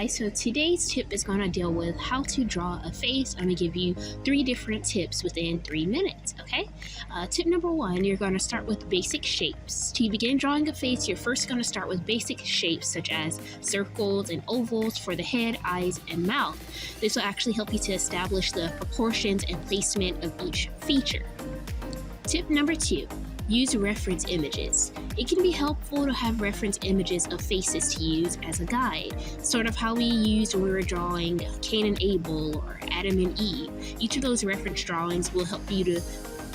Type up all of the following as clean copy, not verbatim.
guys, so today's tip is going to deal with how to draw a face. I'm going to give you 3 different tips within 3 minutes, okay? Tip number 1, you're going to start with basic shapes. To begin drawing a face, you're first going to start with basic shapes such as circles and ovals for the head, eyes, and mouth. This will actually help you to establish the proportions and placement of each feature. Tip number 2. Use reference images. It can be helpful to have reference images of faces to use as a guide, sort of how we used when we were drawing Cain and Abel or Adam and Eve. Each of those reference drawings will help you to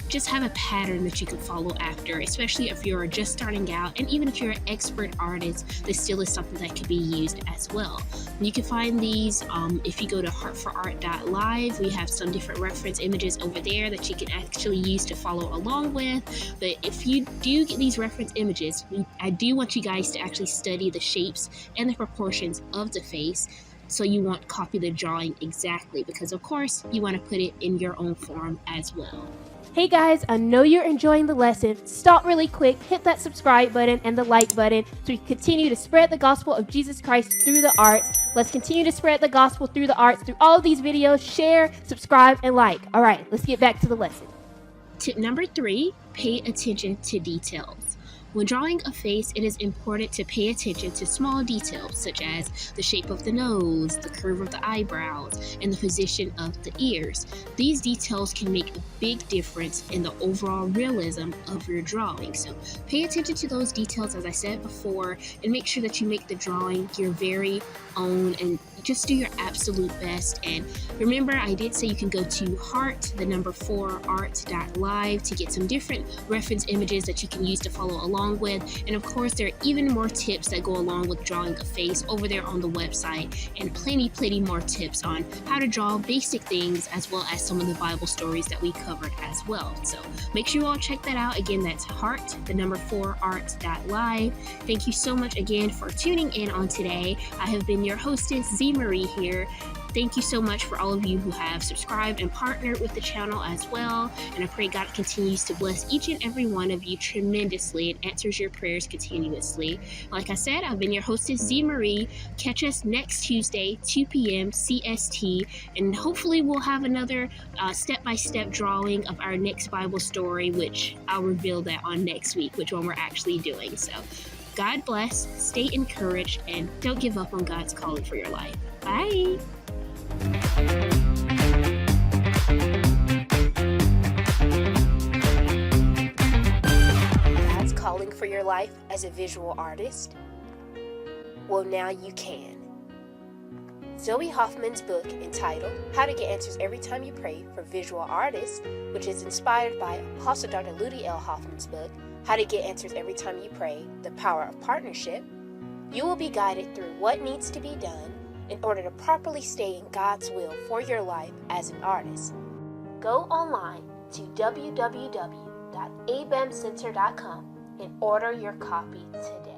just have a pattern that you can follow after, especially if you're just starting out, and even if you're an expert artist, this still is something that can be used as well. You can find these if you go to heartforart.live. We have some different reference images over there that you can actually use to follow along with. But if you do get these reference images, I do want you guys to actually study the shapes and the proportions of the face, so you won't copy the drawing exactly, because of course you want to put it in your own form as well. Hey guys, I know you're enjoying the lesson. Stop really quick, hit that subscribe button and the like button so we can continue to spread the gospel of Jesus Christ through the arts. Let's continue to spread the gospel through the arts through all of these videos. Share, subscribe, and like. All right, let's get back to the lesson. Tip number 3, pay attention to details. When drawing a face, it is important to pay attention to small details such as the shape of the nose, the curve of the eyebrows, and the position of the ears. These details can make a big difference in the overall realism of your drawing. So pay attention to those details, as I said before, and make sure that you make the drawing your very own and just do your absolute best. And remember, I did say you can go to art4art.live to get some different reference images that you can use to follow along with. And of course, there are even more tips that go along with drawing a face over there on the website, and plenty more tips on how to draw basic things, as well as some of the Bible stories that we covered as well. So make sure you all check that out. Again, that's art4art.live. Thank you so much again for tuning in on today. I have been your hostess, ZMarie here. Thank you so much for all of you who have subscribed and partnered with the channel as well. And I pray God continues to bless each and every one of you tremendously and answers your prayers continuously. Like I said, I've been your hostess, ZMarie. Catch us next Tuesday, 2 p.m. CST. And hopefully we'll have another step-by-step drawing of our next Bible story, which I'll reveal that on next week, which one we're actually doing. So God bless, stay encouraged, and don't give up on God's calling for your life. Bye. God's calling for your life as a visual artist? Well, now you can. Zoe Hoffman's book entitled How to Get Answers Every Time You Pray for Visual Artists, which is inspired by Apostle Dr. Ludi L. Hoffman's book, How to Get Answers Every Time You Pray, The Power of Partnership, you will be guided through what needs to be done in order to properly stay in God's will for your life as an artist. Go online to www.abamcenter.com and order your copy today.